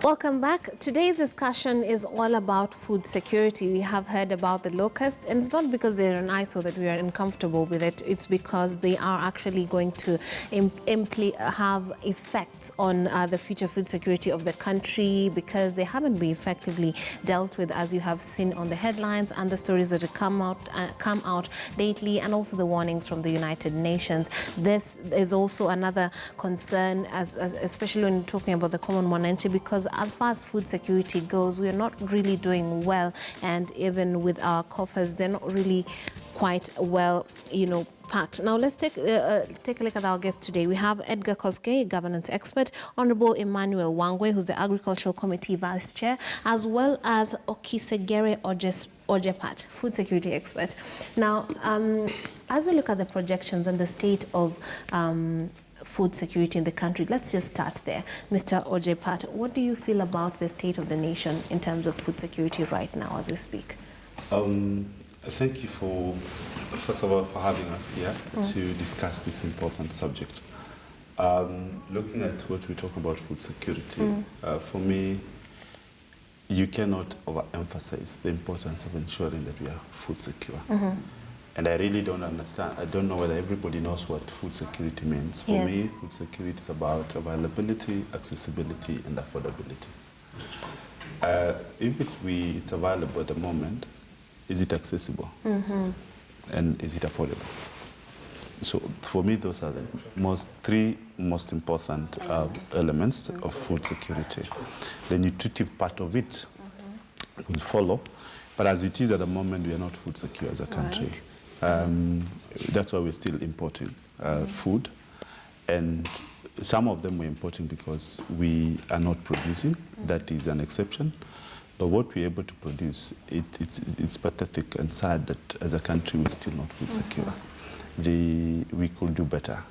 Welcome back. Today's discussion is all about food security. We have heard about the locusts, and it's not because they're an eyesore that we are uncomfortable with it. It's because they are actually going to have effects on the future food security of the country, because they haven't been effectively dealt with, as you have seen on the headlines and the stories that have come out lately, and also the warnings from the United Nations. This is also another concern, especially when talking about the common mwananchi, because as far as food security goes, we are not really doing well, and even with our coffers, they're not really quite well, packed. Now let's take a look at our guests today. We have Edgar Koskei, governance expert, Honorable Emmanuel Wangwe, who's the Agricultural Committee Vice Chair, as well as Okisegere Ojepat, food security expert. Now, as we look at the projections and the state of food security in the country, let's just start there. Mr. Ojepat, what do you feel about the state of the nation in terms of food security right now as we speak? Thank you first of all, for having us here to discuss this important subject. Looking at what we talk about food security, for me, you cannot overemphasize the importance of ensuring that we are food secure. And I really don't understand. I don't know whether everybody knows what food security means. For me, food security is about availability, accessibility, and affordability. If it's available at the moment, is it accessible? And is it affordable? So for me, those are the three most important elements of food security. The nutritive part of it will follow, but as it is at the moment, we are not food secure as a country. That's why we're still importing food, and some of them we're importing because we are not producing. That is an exception. But what we're able to produce, it's pathetic and sad that as a country we're still not food secure. We could do better.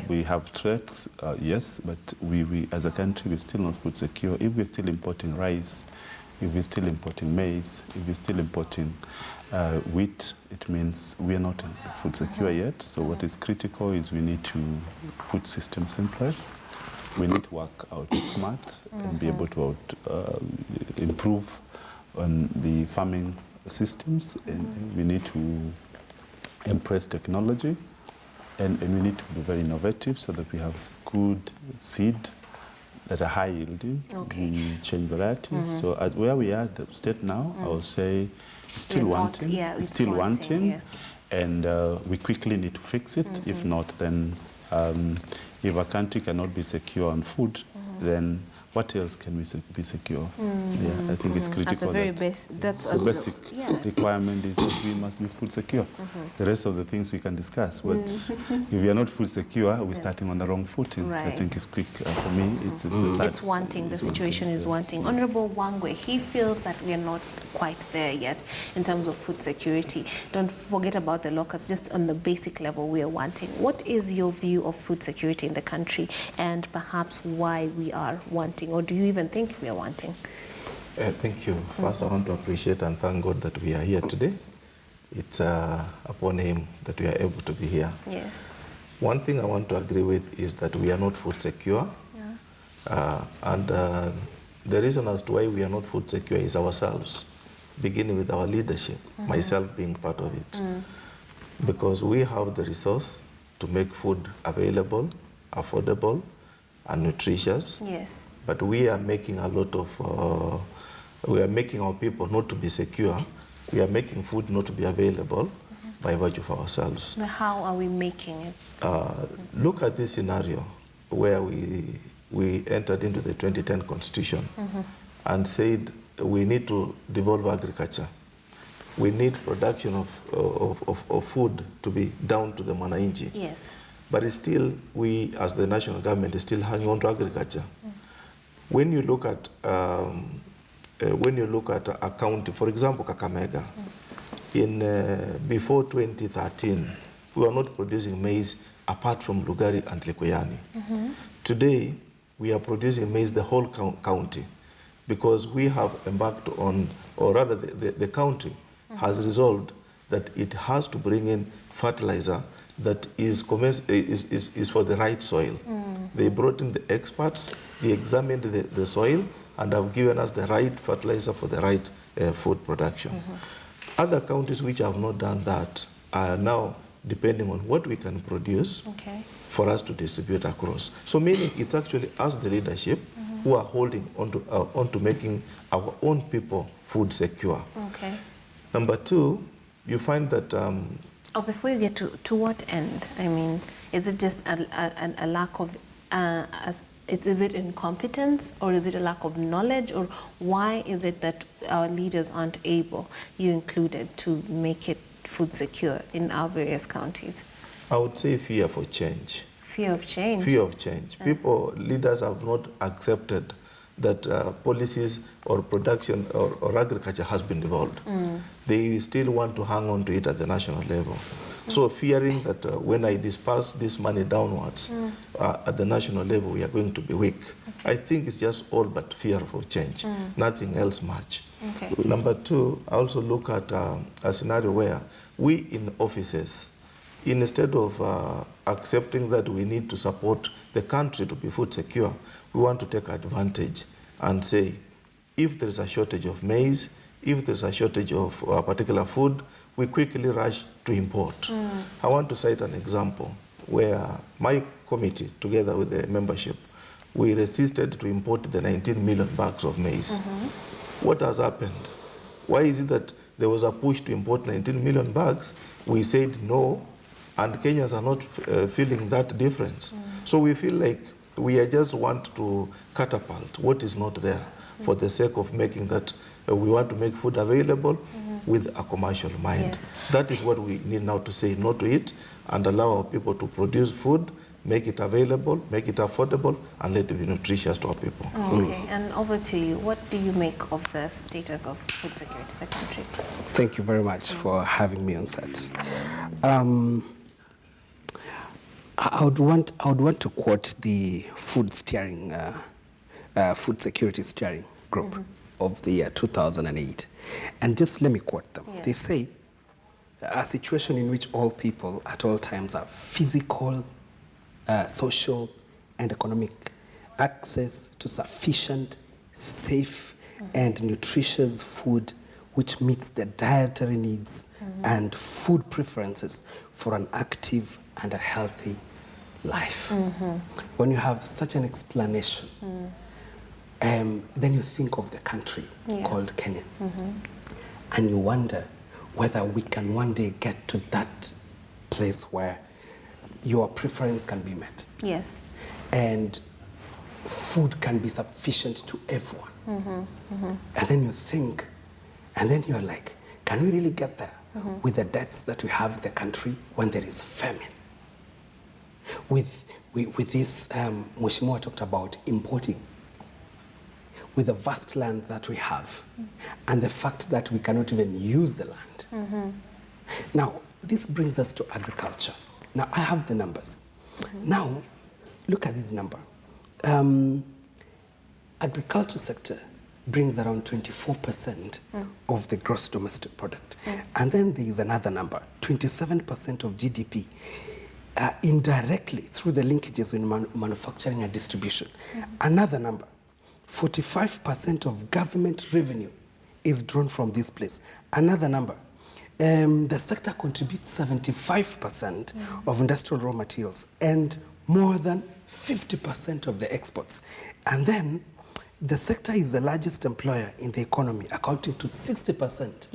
We have threats, yes, but we as a country we're still not food secure. If we're still importing rice, if we're still importing maize, if we're still importing wheat, it means we are not food secure yet. So what is critical is we need to put systems in place. We need to work out smart and be able to improve on the farming systems, and we need to embrace technology, and we need to be very innovative so that we have good seed that are high yielding. We change varieties. So at where we are at the state now, I would say it's still wanting. It's still wanting, and we quickly need to fix it. If not, then if a country cannot be secure on food, then what else can we be secure? Yeah, I think it's critical. At the very basic requirement is that we must be food secure. The rest of the things we can discuss, but if we are not food secure, we're starting on the wrong footing. So I think it's quick. For me, it's wanting. The situation is wanting. Honorable Wangwe, he feels that we are not quite there yet in terms of food security. Don't forget about the locusts. Just on the basic level, we are wanting. What is your view of food security in the country, and perhaps why we are wanting? Or do you even think we are wanting? Thank you. First, I want to appreciate and thank God that we are here today. It's upon Him that we are able to be here. Yes. One thing I want to agree with is that we are not food secure. And the reason as to why we are not food secure is ourselves, beginning with our leadership, myself being part of it. Because we have the resource to make food available, affordable, and nutritious. Yes. But we are making a lot of, we are making our people not to be secure. We are making food not to be available by virtue of ourselves. Now, how are we making it? Look at this scenario where we entered into the 2010 Constitution and said we need to devolve agriculture. We need production of food to be down to the mwananchi. Yes. But it's still, we as the national government is still hanging on to agriculture. When you look at a county, for example, Kakamega, before 2013, we were not producing maize apart from Lugari and Likuyani. Today, we are producing maize the whole county because we have embarked on, or rather the county has resolved that it has to bring in fertilizer that is for the right soil. They brought in the experts, they examined the soil, and have given us the right fertilizer for the right food production. Other counties which have not done that are now depending on what we can produce for us to distribute across. So meaning it's actually us, the leadership, who are holding onto making our own people food secure. Number two, you find that... before you get to what end? I mean, is it just a lack of... is it incompetence, or is it a lack of knowledge, or why is it that our leaders aren't able, you included, to make it food secure in our various counties? I would say fear for change. Fear of change? Fear of change. Leaders have not accepted that policies or production or agriculture has been devolved. They still want to hang on to it at the national level. So fearing that when I disperse this money downwards at the national level, we are going to be weak. I think it's just all but fear for change, nothing else much. Number two, I also look at a scenario where we in offices, instead of accepting that we need to support the country to be food secure, we want to take advantage and say, if there is a shortage of maize, if there is a shortage of a particular food, we quickly rush to import. I want to cite an example where my committee, together with the membership, we resisted to import the 19 million bags of maize. What has happened? Why is it that there was a push to import 19 million bags? We said no, and Kenyans are not feeling that difference. So we feel like we just want to catapult what is not there for the sake of making that we want to make food available with a commercial mind. That is what we need now to say no to it and allow our people to produce food, make it available, make it affordable, and let it be nutritious to our people. And over to you. What do you make of the status of food security in the country? Thank you very much for having me on set. I would want to quote the food security steering group of the year 2008, and just let me quote them. They say, a situation in which all people at all times have physical, social, and economic access to sufficient, safe, and nutritious food which meets their dietary needs and food preferences for an active and a healthy life. When you have such an explanation, then you think of the country called Kenya, and you wonder whether we can one day get to that place where your preference can be met. And food can be sufficient to everyone. And then you think, and then you're like, can we really get there with the debts that we have in the country when there is famine? With this, Mheshimiwa talked about importing. With the vast land that we have, and the fact that we cannot even use the land. Now, this brings us to agriculture. Now, I have the numbers. Now, look at this number. Agriculture sector brings around 24% of the gross domestic product. And then there is another number, 27% of GDP, indirectly through the linkages in manufacturing and distribution. Another number, 45% of government revenue is drawn from this place. Another number, the sector contributes 75% of industrial raw materials and more than 50% of the exports. And then the sector is the largest employer in the economy, accounting to 60%.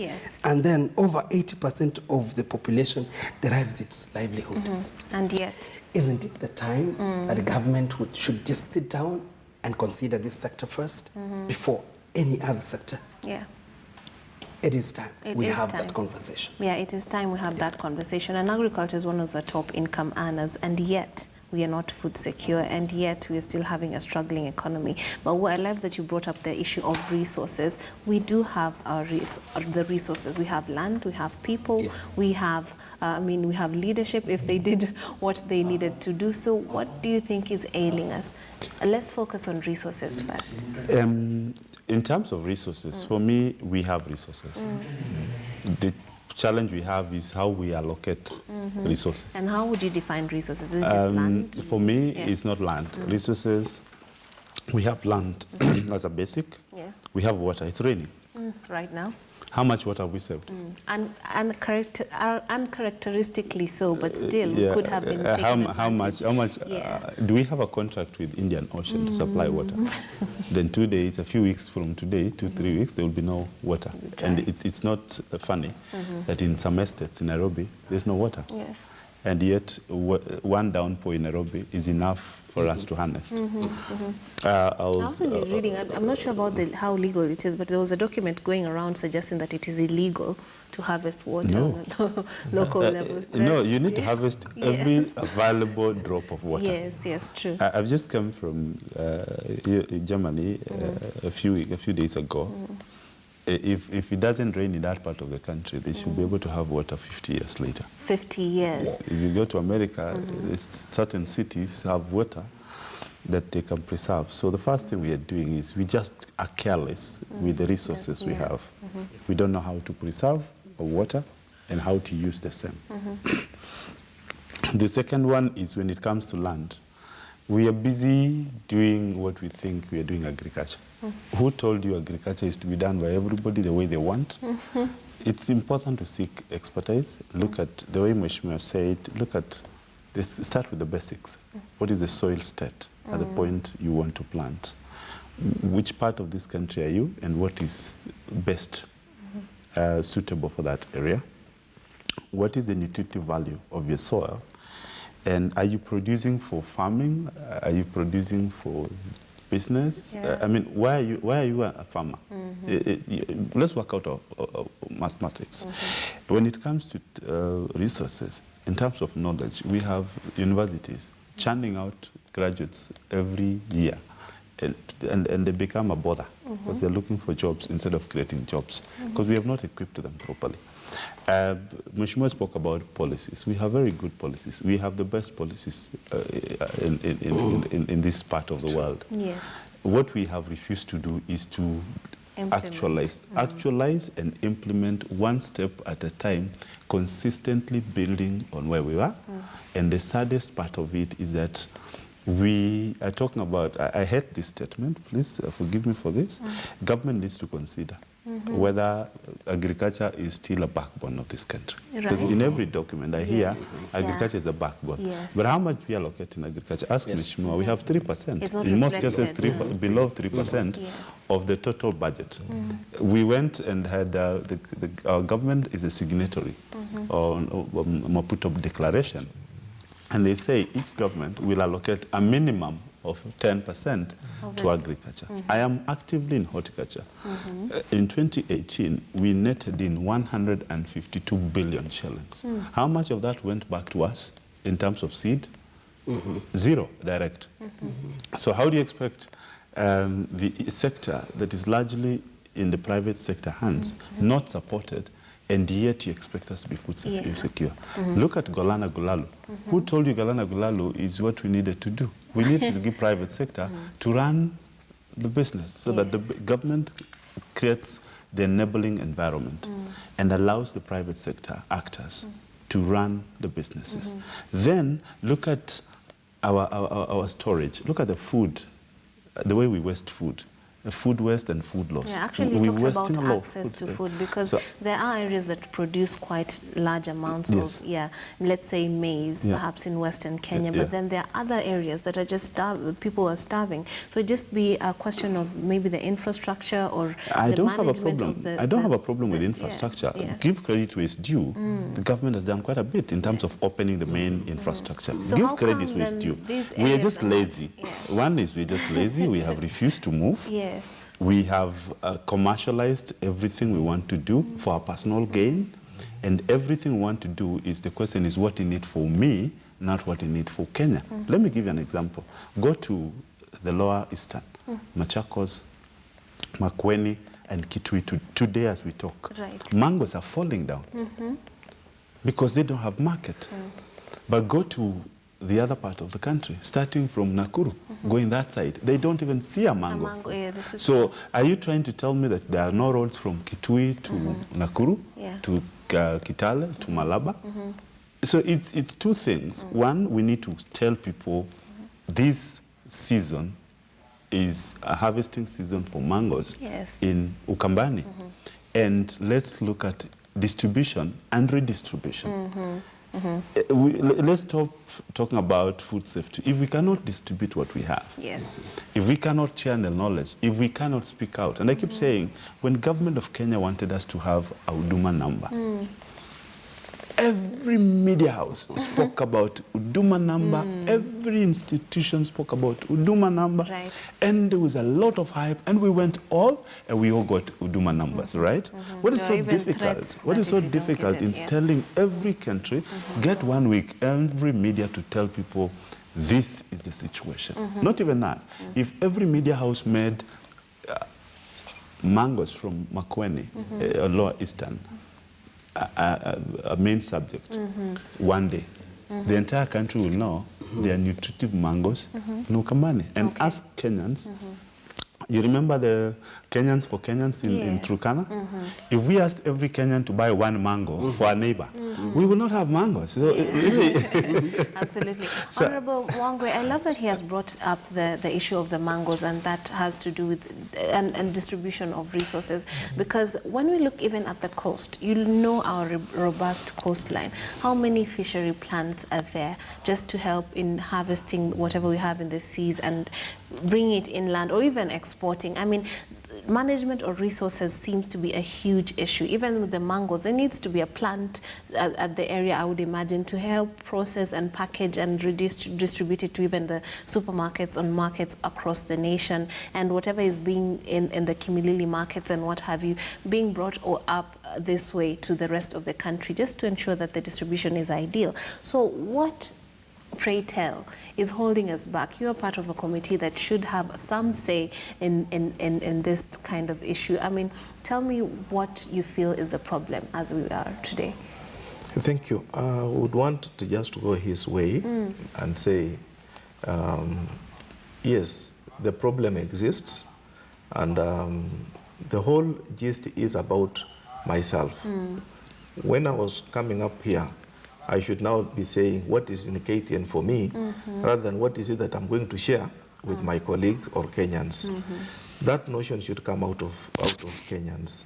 And then over 80% of the population derives its livelihood. And yet? Isn't it the time that the government should just sit down and consider this sector first before any other sector? It is time we have that conversation. It is time we have that conversation. And agriculture is one of the top income earners, and yet we are not food secure, and yet we are still having a struggling economy. But I love that you brought up the issue of resources. We do have the resources. We have land, we have people, we have, we have leadership if they did what they needed to do. So what do you think is ailing us? Let's focus on resources first. In terms of resources, for me, we have resources. The challenge we have is how we allocate resources. And how would you define resources? Is it just land? For me, it's not land. Resources We have land as a basic. Yeah. We have water. It's raining. Right now. How much water have we saved? Uncharacteristically so, but still we could have been taking advantage. How much do we have a contract with Indian Ocean to supply water? Then 2 days, a few weeks from today, 2-3 weeks, there will be no water. And it's not funny that in some estates in Nairobi, there's no water. Yes. And yet, one downpour in Nairobi is enough for us to harness. I was reading, I'm not sure about how legal it is, but there was a document going around suggesting that it is illegal to harvest water on a local level. No, you need to harvest every available drop of water. Yes, yes, true. I've just come from Germany a few days ago. If it doesn't rain in that part of the country, they should be able to have water 50 years later. 50 years. If you go to America, certain cities have water that they can preserve. So the first thing we are doing is we just are careless with the resources we have. We don't know how to preserve water and how to use the same. The second one is when it comes to land. We are busy doing what we think we are doing agriculture. Who told you agriculture is to be done by everybody the way they want? It's important to seek expertise. Look at the way Mheshimiwa said, start with the basics. What is the soil state at the point you want to plant? Which part of this country are you, and what is best suitable for that area? What is the nutritive value of your soil? And are you producing for farming? Are you producing for business? I mean, why are you a farmer? Let's work out mathematics. When it comes to resources, in terms of knowledge, we have universities churning out graduates every year. And they become a bother because they're looking for jobs instead of creating jobs because we have not equipped them properly. Mheshimiwa spoke about policies. We have very good policies. We have the best policies in this part of the world. Yes. What we have refused to do is to actualize and implement one step at a time, consistently building on where we are. And the saddest part of it is that we are talking about, I hate this statement, please forgive me for this, government needs to consider whether agriculture is still a backbone of this country. Because in every document I hear agriculture is a backbone. But how much we allocate in agriculture? Ask Mheshimiwa, we have 3%. In most cases, below 3% of the total budget. We went and had, our government is a signatory on Maputo Declaration. And they say each government will allocate a minimum of 10% to agriculture. I am actively in horticulture. In 2018, we netted in 152 billion shillings. How much of that went back to us in terms of seed? Zero direct. So how do you expect the sector that is largely in the private sector hands, not supported, and yet you expect us to be food secure? Look at Golana Gulalu. Who told you Golana Gulalu is what we needed to do? We need to give private sector to run the business so that the government creates the enabling environment and allows the private sector actors to run the businesses. Then look at our storage. Look at the food, the way we waste food. Food waste and food loss. Yeah, actually we talked about access to food because there are areas that produce quite large amounts of, let's say maize, perhaps in Western Kenya, but then there are other areas that are just people are starving. So it just be a question of maybe the infrastructure or I don't have a problem with infrastructure. Give credit where it's due. The government has done quite a bit in terms of opening the main infrastructure. So give credit where it's due. We are just lazy. One is we're just lazy. We have refused to move. We have commercialized everything we want to do for our personal gain, and everything we want to do is, the question is what in it for me, not what in it for Kenya. Let me give you an example. Go to the Lower Eastern, Machakos, Makueni, and Kitui today as we talk. Mangoes are falling down because they don't have market. But go to the other part of the country, starting from Nakuru, going that side, they don't even see a mango. So are you trying to tell me that there are no roads from Kitui to Nakuru, to Kitale, to Malaba? So it's two things. One, we need to tell people this season is a harvesting season for mangoes Yes. in Ukambani. And let's look at distribution and redistribution. Let's stop talking about food safety. If we cannot distribute what we have, Yes. if we cannot channel knowledge, if we cannot speak out, and I keep saying, when government of Kenya wanted us to have a Huduma number, every media house spoke about Huduma number, every institution spoke about Huduma number, Right. and there was a lot of hype, and we went all, and we all got Huduma numbers, right? What is There so are even difficult? threats What that is if so you don't difficult get in it, yes. telling every country, get 1 week, every media to tell people, this is the situation. Not even that. If every media house made mangoes from Makueni, Lower Eastern, a main subject, one day, the entire country will know there are nutritive mangoes in Ukambani. And ask Kenyans, you remember the Kenyans for Kenyans in Yeah. Turkana? If we asked every Kenyan to buy 1 mango for a neighbor, we will not have mangoes. So really, Absolutely. Honorable Wangwe, I love that he has brought up the issue of the mangoes, and that has to do with and distribution of resources. Because when we look even at the coast, you know our robust coastline. How many fishery plants are there just to help in harvesting whatever we have in the seas and bring it inland or even exporting? I mean, management of resources seems to be a huge issue. Even with the mangoes, there needs to be a plant at the area, I would imagine, to help process and package and distribute it to even the supermarkets and markets across the nation, and whatever is being in the Kimilili markets and what have you, being brought up this way to the rest of the country, just to ensure that the distribution is ideal. So what, pray tell, is holding us back? You are part of a committee that should have some say in this kind of issue. I mean, tell me what you feel is the problem as we are today. Thank you. I would want to just go his way and say, yes, the problem exists, and the whole gist is about myself. When I was coming up here, I should now be saying what is in KTN for me, rather than what is it that I'm going to share with my colleagues or Kenyans. That notion should come out of Kenyans,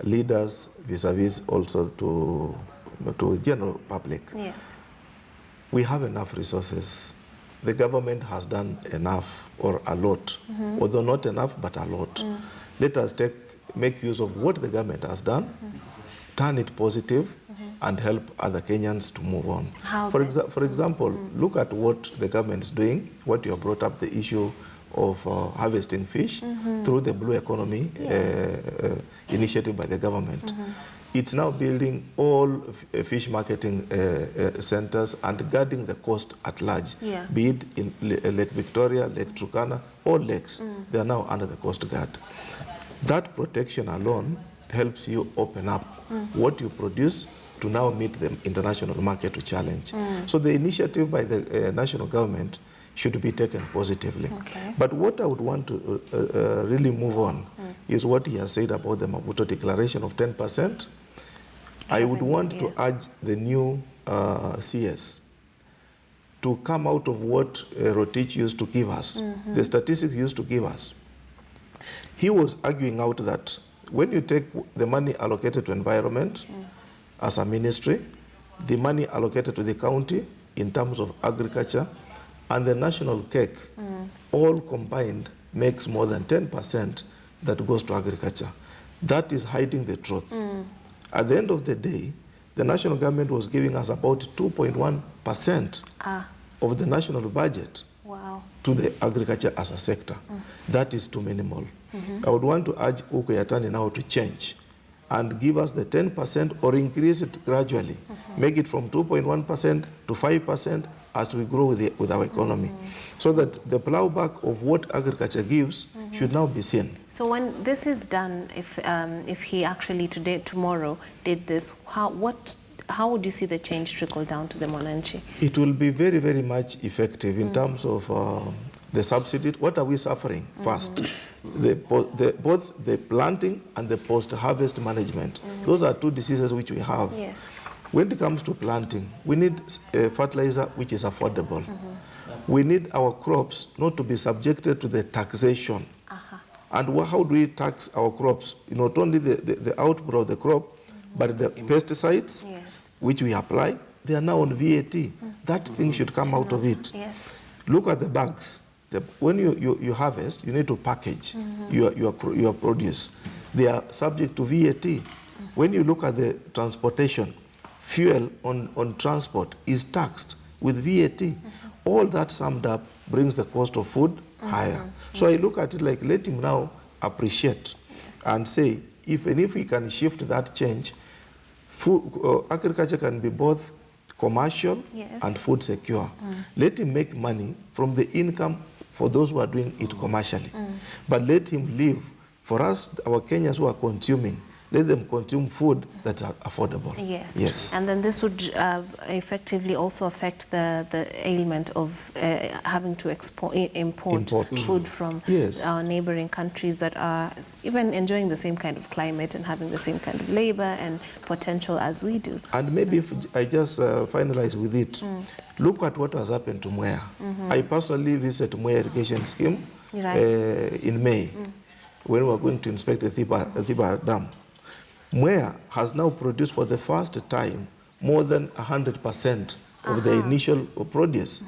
leaders vis-a-vis also to general public. Yes. We have enough resources. The government has done enough or a lot, although not enough, but a lot. Let us make use of what the government has done, turn it positive, and help other Kenyans to move on. For example, look at what the government is doing, what you have brought up, the issue of harvesting fish through the Blue Economy initiative by the government. It's now building all fish marketing centers and guarding the coast at large, be it in Lake Victoria, Lake Turkana, all lakes. They are now under the Coast Guard. That protection alone helps you open up what you produce to now meet the international market to challenge. So the initiative by the national government should be taken positively. But what I would want to really move on is what he has said about the Maputo Declaration of 10%. I would want to urge the new CS to come out of what Rotich used to give us, the statistics used to give us. He was arguing out that when you take the money allocated to environment as a ministry, the money allocated to the county in terms of agriculture, and the national cake, all combined makes more than 10% that goes to agriculture. That is hiding the truth. At the end of the day, the national government was giving us about 2.1% of the national budget to the agriculture as a sector. That is too minimal. I would want to urge Uko Yatani now to change and give us the 10% or increase it gradually. Make it from 2.1% to 5% as we grow with our economy. So that the plowback of what agriculture gives should now be seen. So when this is done, if he actually tomorrow did this, how would you see the change trickle down to the Mwananchi? It will be very, very much effective in terms of the subsidies. What are we suffering first? Both the planting and the post-harvest management. Those are two diseases which we have. Yes. When it comes to planting, we need fertilizer which is affordable. We need our crops not to be subjected to the taxation. And how do we tax our crops? Not only the output of the crop, but the pesticides, Yes. which we apply, they are now on VAT. That thing should come out of it. Yes. Look at the bags. When you harvest, you need to package your produce. They are subject to VAT. When you look at the transportation, fuel on transport is taxed with VAT. All that summed up brings the cost of food higher. So I look at it like, let him now appreciate and say, if we can shift that change, food, agriculture can be both commercial and food secure. Let him make money from the income for those who are doing it commercially. But let him live. For us, our Kenyans who are consuming, let them consume food that's affordable. Yes. Yes. And then this would effectively also affect the ailment of having to import food from our neighboring countries that are even enjoying the same kind of climate and having the same kind of labor and potential as we do. And maybe if I just finalize with it, look at what has happened to Mwea. I personally visited Mwea irrigation scheme in May when we were going to inspect the Thiba Dam. Mwea has now produced for the first time more than 100% of the initial produce,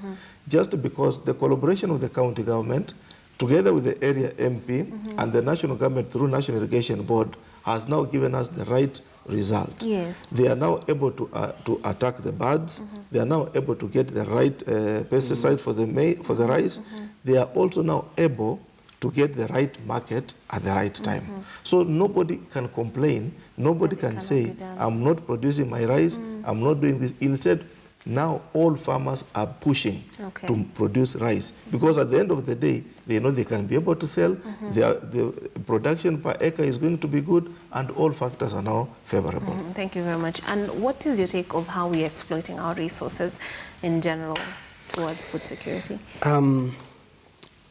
just because the collaboration of the county government, together with the area MP and the national government through National Irrigation Board, has now given us the right result. Yes. They are now able to attack the birds. They are now able to get the right pesticide for the rice. They are also now able to get the right market at the right time. So nobody can complain, nobody can say, I'm not producing my rice, I'm not doing this. Instead, now all farmers are pushing to produce rice, because at the end of the day, they know they can be able to sell, the production per acre is going to be good, and all factors are now favorable. Thank you very much. And what is your take of how we're exploiting our resources in general towards food security?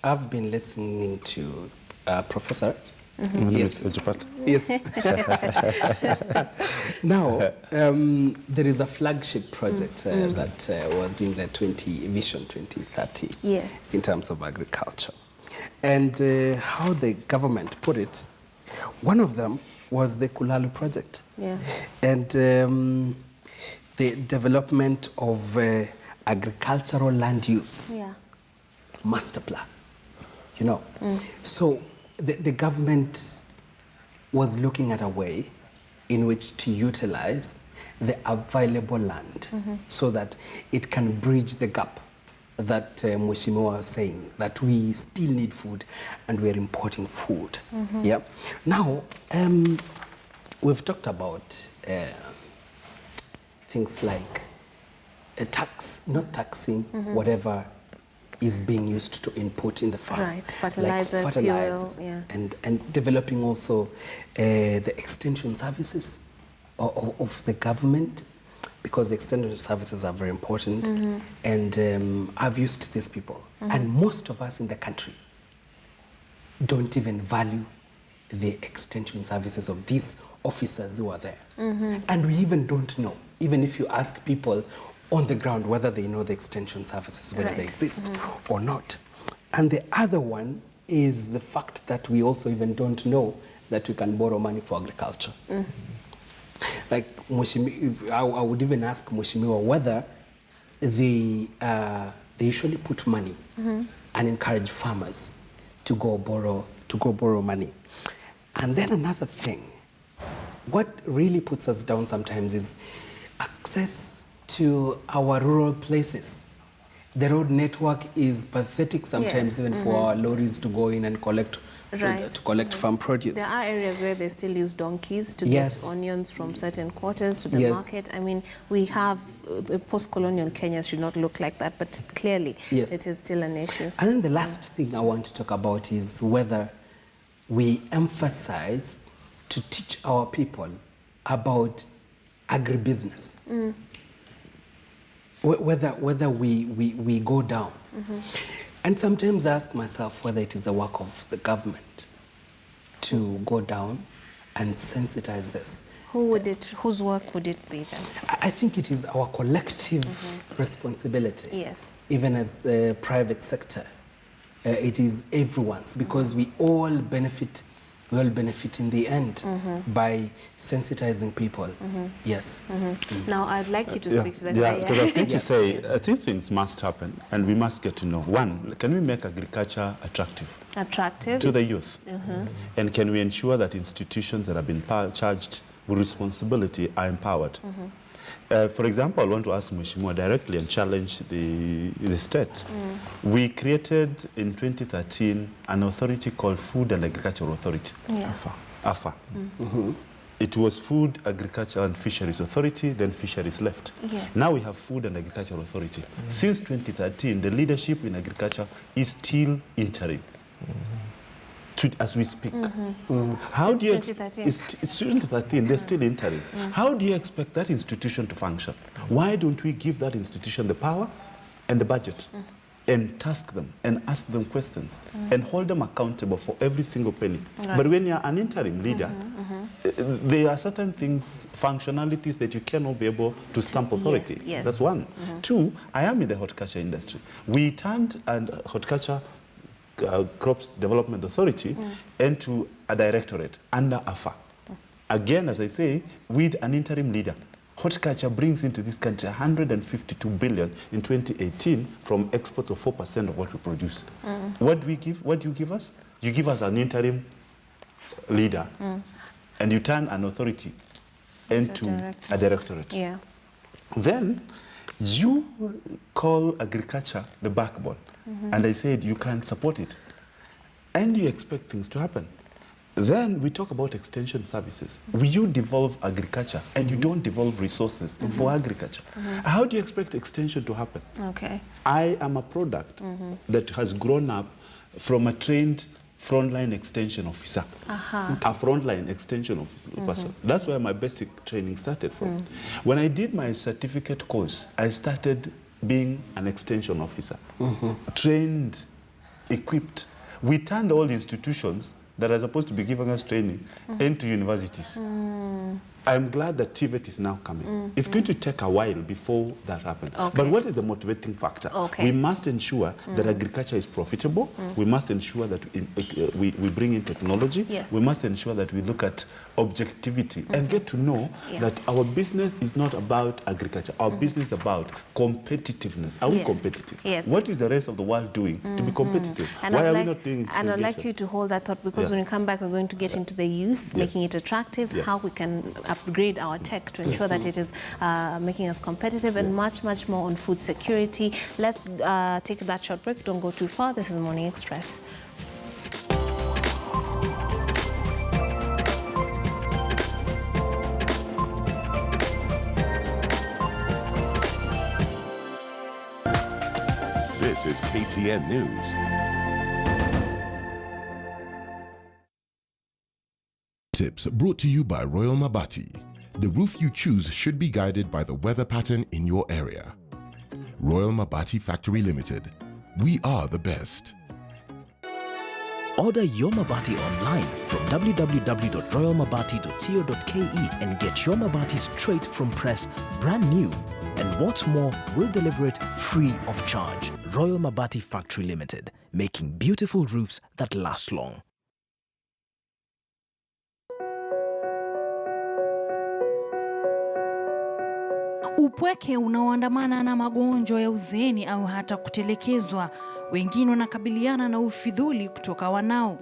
I've been listening to Professor. Yes. Yes. Now, there is a flagship project that was in the Vision 2030 in terms of agriculture. And how the government put it, one of them was the Kulalu project. And the development of agricultural land use master plan. So the government was looking at a way in which to utilize the available land so that it can bridge the gap that Mheshimiwa was saying, that we still need food and we're importing food. Now, we've talked about things like a tax, not taxing whatever is being used to input in the farm. Right, fertilizer, like fertilizers, fuel, and developing also the extension services of the government, because the extension services are very important. And I've used these people. And most of us in the country don't even value the extension services of these officers who are there. And we even don't know, even if you ask people on the ground whether they know the extension services, whether they exist or not. And the other one is the fact that we also even don't know that we can borrow money for agriculture. Like, I would even ask Mheshimiwa whether they usually put money and encourage farmers to go borrow money. And then another thing, what really puts us down sometimes is access to our rural places. The road network is pathetic sometimes, even for our lorries to go in and collect farm produce. There are areas where they still use donkeys to get onions from certain quarters to the market. I mean, we have post-colonial Kenya should not look like that, but clearly it is still an issue. And then the last thing I want to talk about is whether we emphasize to teach our people about agribusiness. Whether we go down. And sometimes I ask myself whether it is the work of the government to go down and sensitize this. whose work would it be then? I think it is our collective responsibility. Yes. Even as the private sector, it is everyone's, because we all benefit in the end by sensitizing people. Yes. Now, I'd like you to speak to that. Yeah, because I was going to say, two things must happen, and we must get to know. One, can we make agriculture attractive? Attractive? To the youth. And can we ensure that institutions that have been charged with responsibility are empowered? For example, I want to ask Mheshimiwa directly and challenge the state. We created in 2013 an authority called Food and Agricultural Authority, AFA. It was Food, Agriculture and Fisheries Authority, then Fisheries left. Yes. Now we have Food and Agricultural Authority. Since 2013, the leadership in agriculture is still interim. As we speak. How do you it's 2013, they're still interim. How do you expect that institution to function? Why don't we give that institution the power and the budget and task them and ask them questions and hold them accountable for every single penny? Right. But when you're an interim leader, there are certain things, functionalities that you cannot be able to stamp authority. Yes. That's one. Two, I am in the horticulture industry. We turned horticulture Crops Development Authority into a directorate under AFA. Again, as I say, with an interim leader. Horticulture brings into this country 152 billion in 2018 from exports of 4% of what we produce. What do we give? What do you give us? You give us an interim leader, and you turn an authority into a directorate. Yeah. Then you call agriculture the backbone. And I said, you can't support it. And you expect things to happen. Then we talk about extension services. You devolve agriculture and you don't devolve resources for agriculture. How do you expect extension to happen? Okay. I am a product that has grown up from a trained frontline extension officer. A frontline extension officer. That's where my basic training started from. When I did my certificate course, I started being an extension officer, trained, equipped. We turned all institutions that are supposed to be giving us training into universities. I'm glad that TVET is now coming. It's going to take a while before that happens. But what is the motivating factor? We must ensure that agriculture is profitable. We must ensure that we bring in technology. We must ensure that we look at objectivity and get to know that our business is not about agriculture. Our business is about competitiveness. Are we competitive? What is the rest of the world doing to be competitive? And why are we not doing it? And I'd like you to hold that thought, because when you come back, we're going to get into the youth, making it attractive, how we can upgrade our tech to ensure that it is making us competitive, and much more on food security. Let's take that short break. Don't go too far. This is Morning Express. This is KTN News. Tips brought to you by Royal Mabati. The roof you choose should be guided by the weather pattern in your area. Royal Mabati Factory Limited. We are the best. Order your Mabati online from www.royalmabati.co.ke and get your Mabati straight from press, brand new. And what's more, we'll deliver it free of charge. Royal Mabati Factory Limited, making beautiful roofs that last long. Upweke unaoandamana na magonjwa ya uzeeni au hata kutelekezwa. Wengine wanakabiliana na ufidhuli kutoka wanao.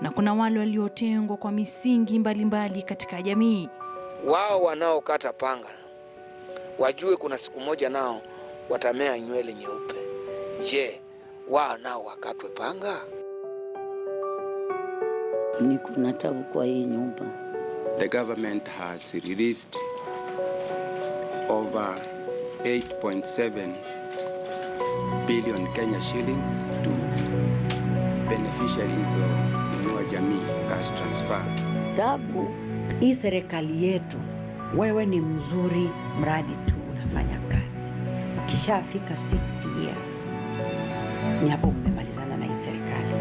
Na kuna wale waliotengwa kwa misingi mbalimbali katika jamii. Wao wanaokata panga wajue kuna siku moja nao watamea nywele nyeupe. Je, wao nao wakatwe panga? Niko na tabu kwa hii nyumba. The government has released over 8.7 billion Kenya shillings to beneficiaries of Inua Jamii cash transfer. Tabu, hii serikali yetu, wewe ni mzuri mradi tu unafanya kazi. Ukishafika 60 years, ni hapo mmemalizana na hii serikali.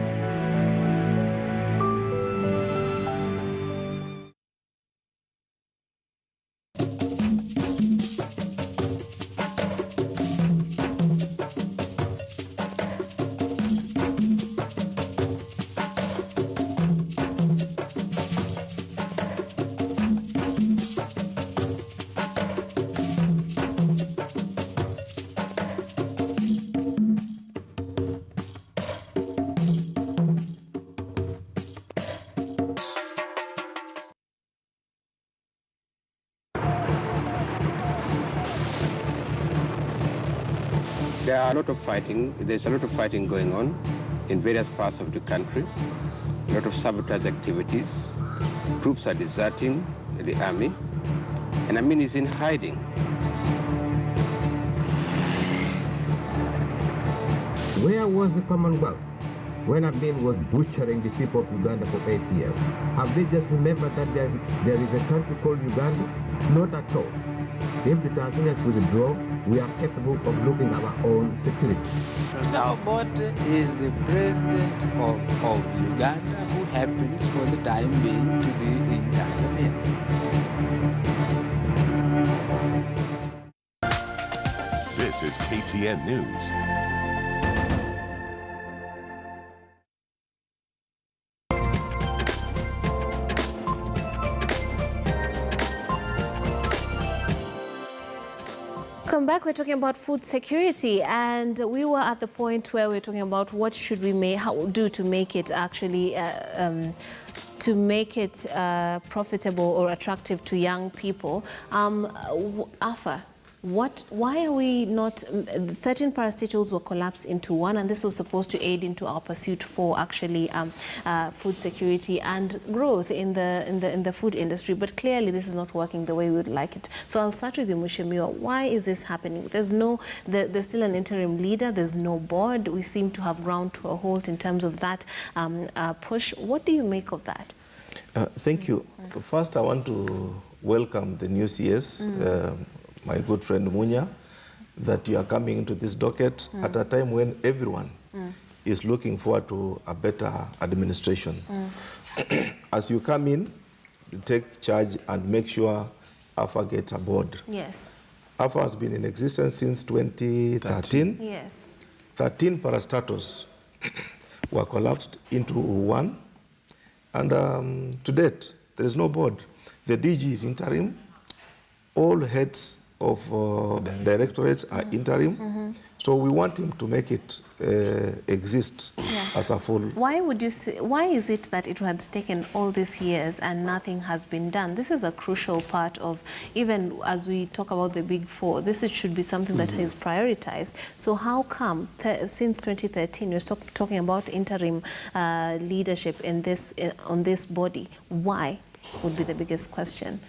There are a lot of fighting. There's a lot of fighting going on in various parts of the country. A lot of sabotage activities. Troops are deserting the army, and Amin is in hiding. Where was the Commonwealth when Amin was butchering the people of Uganda for 8 years? Have they just remembered that there is a country called Uganda? Not at all. If the Tanzanians withdraw, we are capable of looking at our own security. Now, Obote is the president of Uganda, who happens for the time being to be in Tanzania. This is KTN News. Welcome back. We're talking about food security, and we were at the point where we're talking about what should we do to make it actually profitable or attractive to young people. Afa, why are we not? 13 parastatals were collapsed into one, and this was supposed to aid into our pursuit for actually food security and growth in the food industry. But clearly, this is not working the way we would like it. So I'll start with you, Mheshimiwa. Why is this happening? There's still an interim leader. There's no board. We seem to have ground to a halt in terms of that push. What do you make of that? Thank you. First, I want to welcome the new CS. My good friend Munya, that you are coming into this docket at a time when everyone is looking forward to a better administration. As you come in, you take charge and make sure AFA gets a board. Yes. AFA has been in existence since 2013. Yes. 13 parastatals were collapsed into one. And to date, there is no board. The DG is interim. All heads of directorates are interim. So we want him to make it exist as a full. Why would you say, why is it that it has taken all these years and nothing has been done? This is a crucial part of, even as we talk about the big four, this should be something that is prioritized. So how come since 2013 you're talking about interim leadership in on this body? Why would be the biggest question?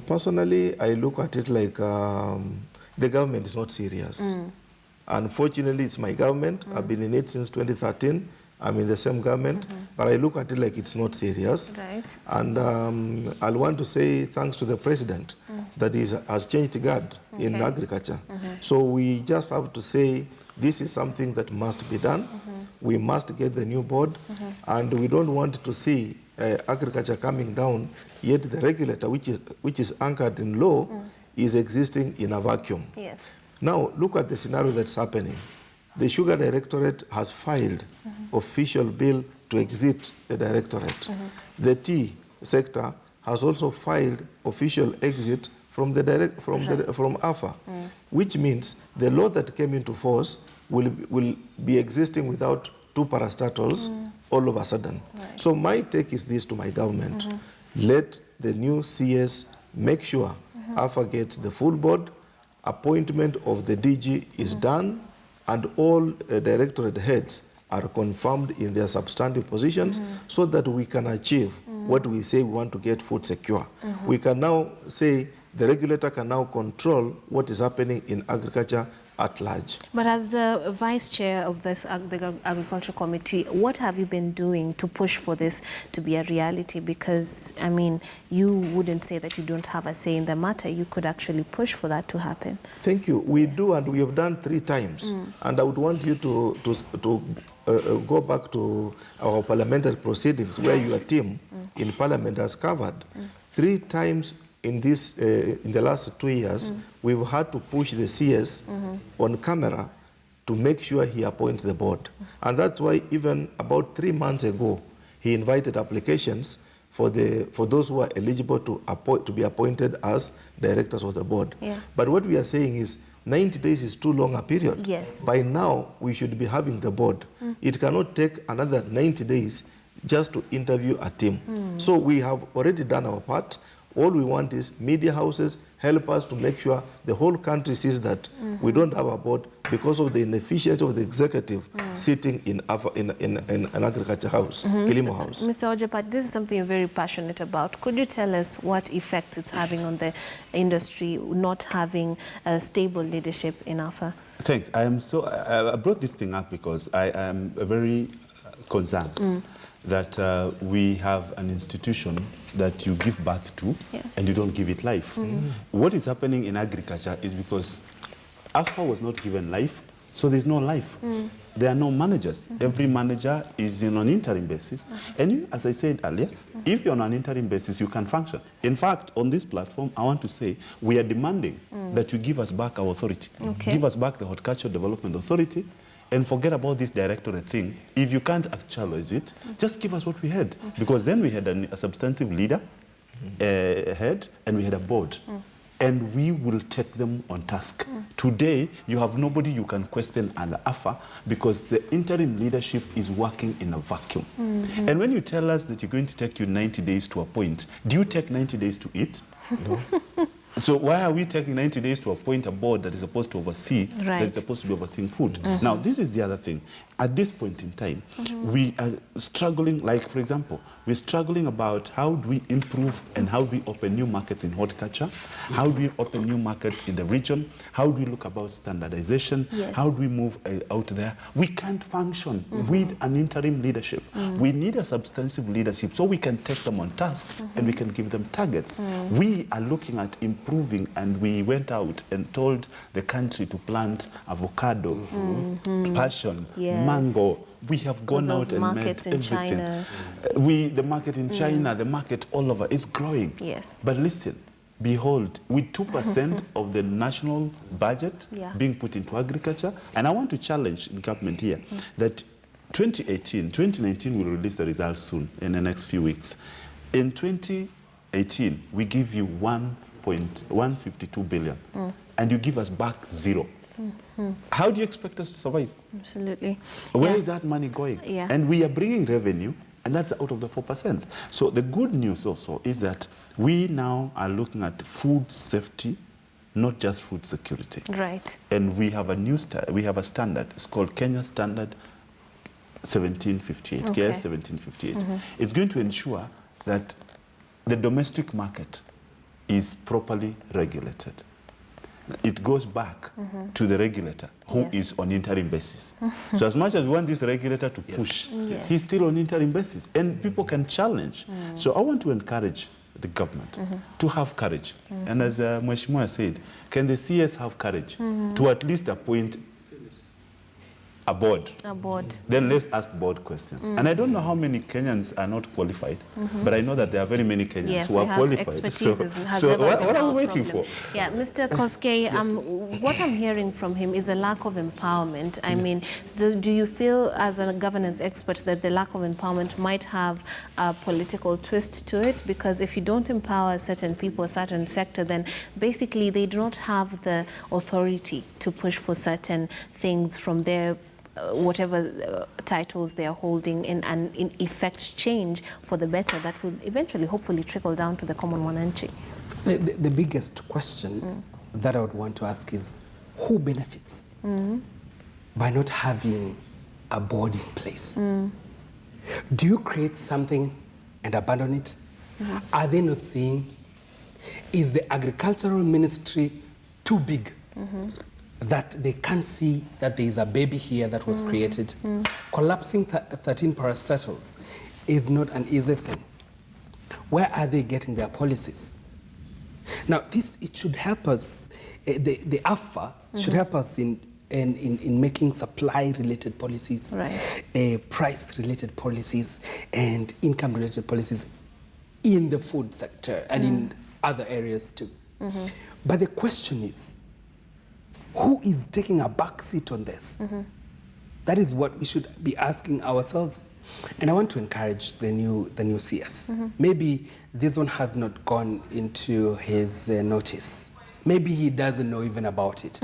Personally, I look at it like the government is not serious. Unfortunately, it's my government. I've been in it since 2013. I'm in the same government, but I look at it like it's not serious. Right. And I'll want to say thanks to the president that has changed guard in agriculture. So we just have to say this is something that must be done. We must get the new board, and we don't want to see agriculture coming down, yet the regulator, which is anchored in law, is existing in a vacuum. Yes. Now, look at the scenario that's happening. The Sugar Directorate has filed official bill to exit the directorate. The tea sector has also filed official exit from from AFA, which means the law that came into force will be existing without two parastatals all of a sudden. Right. So my take is this to my government. Let the new CS make sure AFA gets the full board, appointment of the DG is done, and all directorate heads are confirmed in their substantive positions so that we can achieve what we say we want to get food secure. We can now say the regulator can now control what is happening in agriculture at large. But as the vice chair of this the agriculture committee, what have you been doing to push for this to be a reality? Because I mean, you wouldn't say that you don't have a say in the matter. You could actually push for that to happen. Thank you. We do, and we have done 3 times. And I would want you to go back to our parliamentary proceedings, where your team in parliament has covered 3 times. In the last 2 years, we've had to push the CS on camera to make sure he appoints the board. And that's why even about 3 months ago, he invited applications for those who are eligible to be appointed as directors of the board. Yeah. But what we are saying is 90 days is too long a period. Yes. By now, we should be having the board. It cannot take another 90 days just to interview a team. So we have already done our part. All we want is media houses, help us to make sure the whole country sees that we don't have a board because of the inefficiency of the executive sitting in an agriculture house, Kilimo house. Mr. Ojepat, this is something you're very passionate about. Could you tell us what effect it's having on the industry, not having a stable leadership in AFA? Thanks. I brought this thing up because I am very concerned that we have an institution that you give birth to and you don't give it life. What is happening in agriculture is because AFA was not given life, so there's no life. There are no managers. Every manager is on an interim basis. And you, as I said earlier, if you're on an interim basis, you can function. In fact, on this platform, I want to say we are demanding that you give us back our authority. Give us back the Horticultural Development Authority, and forget about this directorate thing. If you can't actualize it, just give us what we had. Because then we had a substantive leader, head, and we had a board. And we will take them on task. Today, you have nobody you can question under AFA because the interim leadership is working in a vacuum. And when you tell us that you're going to take you 90 days to appoint, do you take 90 days to eat? No. So why are we taking 90 days to appoint a board that is supposed to oversee, that is supposed to be overseeing food? Now, this is the other thing. At this point in time, we are struggling, like, for example, we're struggling about how do we improve and how do we open new markets in horticulture? How do we open new markets in the region? How do we look about standardization? How do we move out there? We can't function with an interim leadership. We need a substantive leadership so we can take them on task and we can give them targets. We are looking at improving, and we went out and told the country to plant avocado, passion, mango. We have gone out and made everything. The market in China, the market all over is growing. But listen, behold, with 2% of the national budget being put into agriculture, and I want to challenge the government here that 2019 will release the results soon in the next few weeks. In 2018, we give you 1.152 billion, and you give us back 0. How do you expect us to survive? Absolutely. Where is that money going? And we are bringing revenue, and that's out of the 4%. So the good news also is that we now are looking at food safety, not just food security. And we have a new standard. It's called Kenya Standard 1758, KS 1758. It's going to ensure that the domestic market is properly regulated. It goes back to the regulator who is on interim basis. So as much as we want this regulator to push, he's still on interim basis and people can challenge. So I want to encourage the government to have courage. And as Mheshimiwa said, can the CS have courage to at least appoint a board? Then let's ask board questions. And I don't know how many Kenyans are not qualified, but I know that there are very many Kenyans who are qualified. So what are we waiting for? Mr. Koskei, what I'm hearing from him is a lack of empowerment. I mean, do you feel as a governance expert that the lack of empowerment might have a political twist to it? Because if you don't empower certain people, a certain sector, then basically they do not have the authority to push for certain things from their whatever titles they are holding and in effect change for the better that will eventually hopefully trickle down to the common wananchi. The biggest question that I would want to ask is who benefits by not having a board in place? Do you create something and abandon it? Are they not seeing, is the agricultural ministry too big that they can't see that there is a baby here that was created? Collapsing 13 parastatals is not an easy thing. Where are they getting their policies? Now, it should help us, the AFA should help us in making supply-related policies, price-related policies, and income-related policies in the food sector and in other areas too. But the question is, who is taking a back seat on this? That is what we should be asking ourselves. And I want to encourage the new CS. Maybe this one has not gone into his notice. Maybe he doesn't know even about it.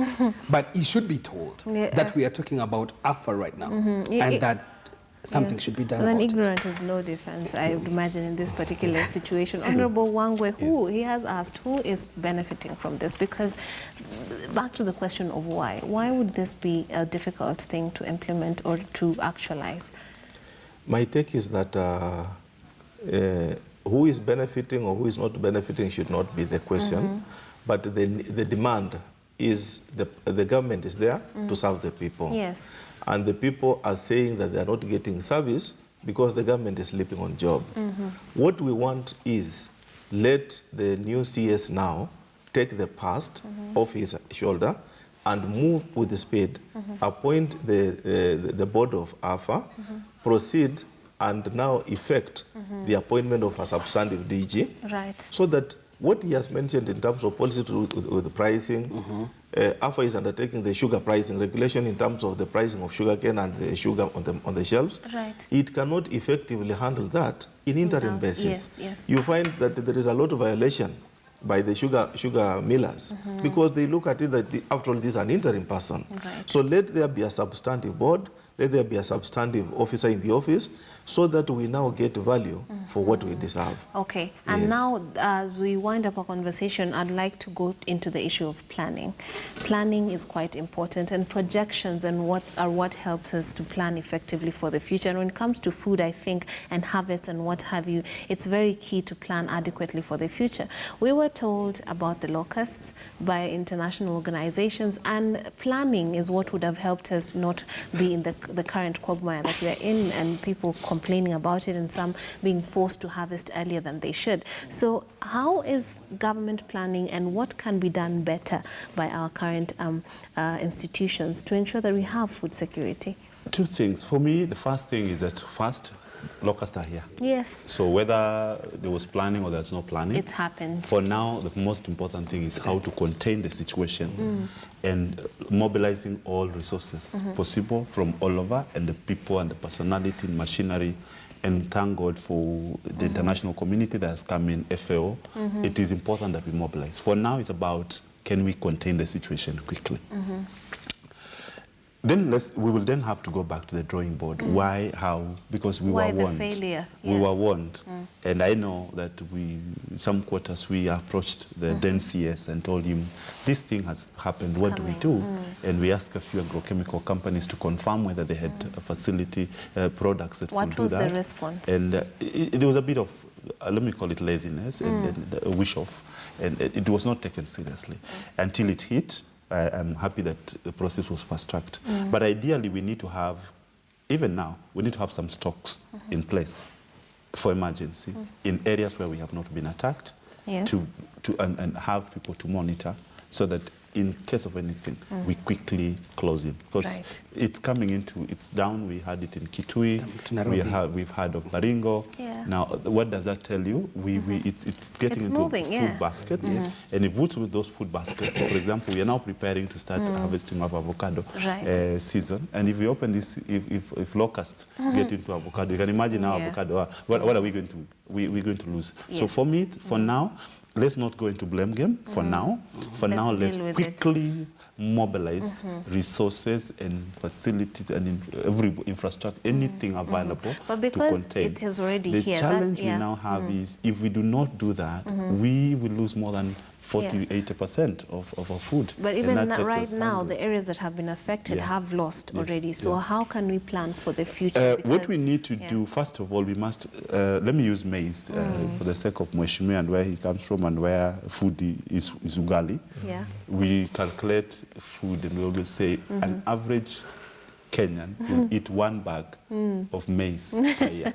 But he should be told that we are talking about AFA right now. And that something should be done and then about ignorant is no defense, I would imagine, in this particular situation. Honorable Wangwe, he has asked, who is benefiting from this? Because back to the question of why would this be a difficult thing to implement or to actualize? My take is that who is benefiting or who is not benefiting should not be the question, but the demand is the government is there to serve the people. Yes. And the people are saying that they are not getting service because the government is sleeping on job. What we want is let the new CS now take the past off his shoulder and move with the speed, appoint the board of AFA, proceed and now effect the appointment of a substantive DG, right? So that what he has mentioned in terms of policy with the pricing, AFA is undertaking the sugar pricing regulation in terms of the pricing of sugarcane and the sugar on the shelves. Right. It cannot effectively handle that in interim basis. Yes, yes. You find that there is a lot of violation by the sugar millers because they look at it that after all, this is an interim person. Right. So let there be a substantive board, let there be a substantive officer in the office so that we now get value for what we deserve. Okay, and now as we wind up our conversation, I'd like to go into the issue of planning. Planning is quite important, and projections and what helps us to plan effectively for the future. And when it comes to food, I think, and habits and what have you, it's very key to plan adequately for the future. We were told about the locusts by international organizations, and planning is what would have helped us not be in the current quagmire that we are in, and people complaining about it and some being forced to harvest earlier than they should. So how is government planning, and what can be done better by our current institutions to ensure that we have food security? Two things. For me, the first thing is that first, locusts are here. Yes. So whether there was planning or there's no planning, it's happened. For now, the most important thing is how to contain the situation and mobilizing all resources possible from all over, and the people and the personality and machinery. And thank God for the international community that has come in, FAO. It is important that we mobilize. For now, it's about, can we contain the situation quickly? Then we will then have to go back to the drawing board. Why, how? Because we were warned. Why the failure? We were warned. And I know that some quarters we approached the then CS and told him, this thing has happened, what do we do? And we asked a few agrochemical companies to confirm whether they had a facility, products that would do that. What was the response? And it was a bit of, let me call it laziness and a wish off. And it was not taken seriously until it hit. I'm happy that the process was fast-tracked. But ideally, we need to have, even now, we need to have some stocks in place for emergency in areas where we have not been attacked, and have people to monitor so that in case of anything, we quickly close in. Because it's coming into, it's down, we had it in Kitui, we've heard of Baringo. Now, what does that tell you? It's getting into food baskets. And if it's with those food baskets, for example, we are now preparing to start harvesting of avocado season. And if we open this, if locusts get into avocado, you can imagine our avocado, what are we going to, we're going to lose. So for me, for now, let's not go into blame game for now. For now, let's quickly mobilize resources and facilities and every infrastructure, anything available but because to contain. It is already the here. challenge we now have is if we do not do that, we will lose more than 40–80% of our food. But even right now, the areas that have been affected have lost already. So how can we plan for the future? What we need to do, first of all, we must, let me use maize for the sake of Mheshimiwa and where he comes from and where food is ugali. We calculate food and we always say an average Kenyan will eat 1 bag of maize per year.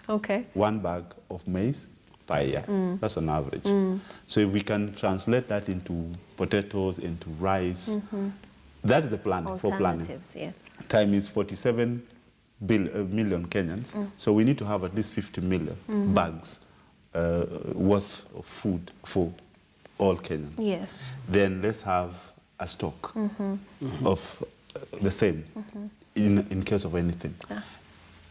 Okay. 1 bag of maize per year. That's an average. So if we can translate that into potatoes, into rice, that is the plan for planning. Time is 47 million Kenyans. So we need to have at least 50 million bags worth of food for all Kenyans. Yes. Then let's have a stock of the same in case of anything.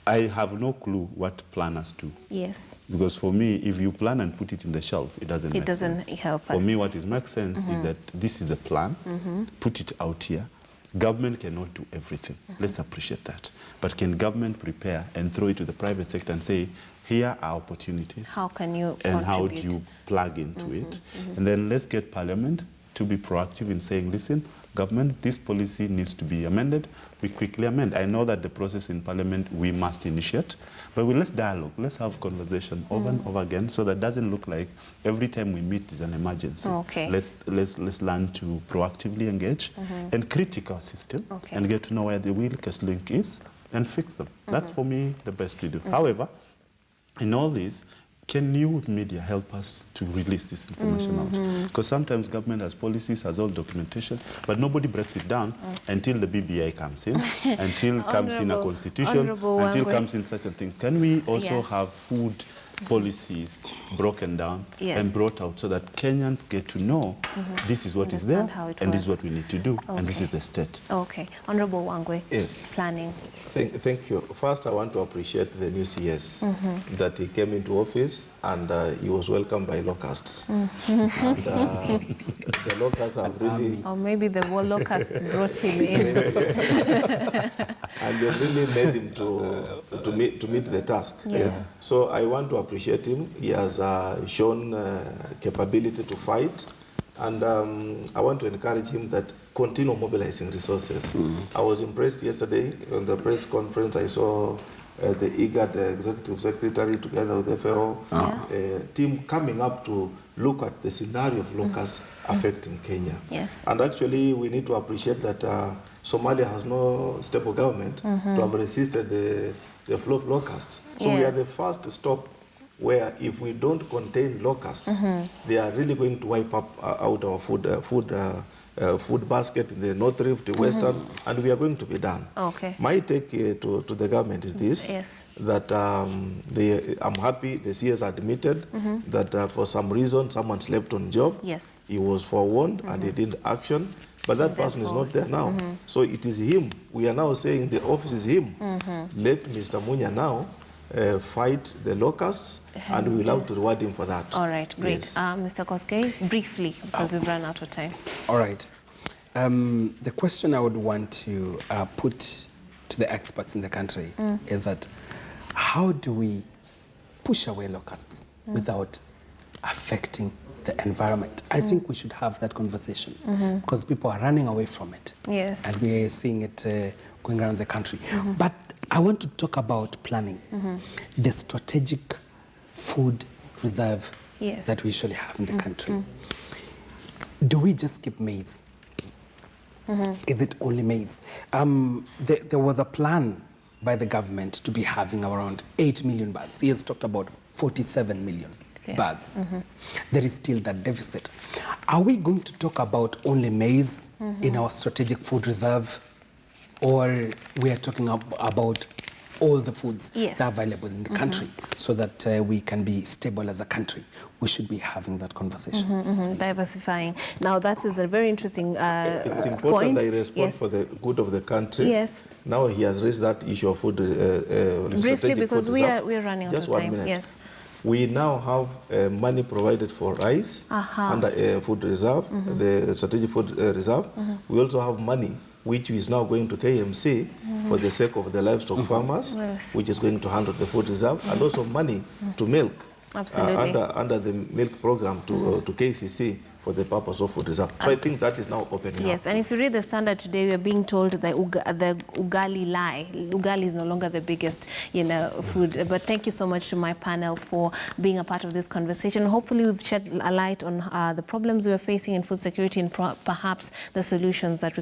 I have no clue what planners do. Yes. Because for me, if you plan and put it in the shelf, it doesn't make sense. It doesn't help us. For me, what it makes sense is that this is the plan, put it out here, Government cannot do everything. Let's appreciate that. But can government prepare and throw it to the private sector and say, here are opportunities. How can you and contribute? how do you plug into it? And then let's get Parliament to be proactive in saying, listen, government, this policy needs to be amended. We quickly amend. I know that the process in Parliament we must initiate, but let's dialogue. Let's have conversation over and over again, so that it doesn't look like every time we meet is an emergency. Okay. Let's learn to proactively engage and critique our system and get to know where the weakest link is and fix them. That's for me the best we do. However, in all this, can you media help us to release this information out? Because sometimes government has policies, has all documentation, but nobody breaks it down until the BBI comes in, until comes in a constitution, until comes in certain things. Can we also have food policies broken down and brought out so that Kenyans get to know this is what is there and this is what we need to do and this is the state? Okay. Honorable Wangwe, Yes. planning. Thank you. First, I want to appreciate the new CS that he came into office and he was welcomed by locusts. And the locusts have really... Or maybe the locusts brought him in. And they really made him to meet the task. Yes. So I want to appreciate him. He has shown capability to fight. And I want to encourage him that continue mobilizing resources. I was impressed yesterday on the press conference. I saw the IGAD executive secretary together with FAO team coming up to look at the scenario of locusts affecting Kenya. Yes. And actually, we need to appreciate that Somalia has no stable government to have resisted the flow of locusts. So we are the first stop where if we don't contain locusts, they are really going to wipe up out our food basket in the North Rift, the Western, and we are going to be done. Okay. My take to the government is this, that I'm happy the CS admitted that for some reason someone slept on job. Yes. He was forewarned and he didn't action, but that person is not there now. So it is him. We are now saying the office is him. Let Mr. Munya now fight the locusts, and we will have to reward him for that. All right, great. Yes. Mr. Koskei, briefly, because we've run out of time. All right. The question I would want to put to the experts in the country is that how do we push away locusts without affecting the environment? I think we should have that conversation because people are running away from it. Yes. And we are seeing it going around the country. But I want to talk about planning, the strategic food reserve that we usually have in the country. Do we just keep maize? Is it only maize? There was a plan by the government to be having around 8 million bags. He has talked about 47 million bags. There is still that deficit. Are we going to talk about only maize in our strategic food reserve? Or we are talking about all the foods that are available in the country so that we can be stable as a country? We should be having that conversation. Diversifying. Now, that is a very interesting it's important point. I respond for the good of the country. Yes. Now he has raised that issue of food. Briefly, because we are running out Just of 1 time. minute. Yes. We now have money provided for rice under food reserve, the strategic food reserve. We also have money which is now going to KMC for the sake of the livestock farmers, which is going to handle the food reserve, and also money to milk. Absolutely. Under the milk program to KCC for the purpose of food reserve. So I think that is now opening up. Yes, and if you read the Standard today, we are being told the ugali lie. Ugali is no longer the biggest, food. But thank you so much to my panel for being a part of this conversation. Hopefully, we've shed a light on the problems we are facing in food security and perhaps the solutions that we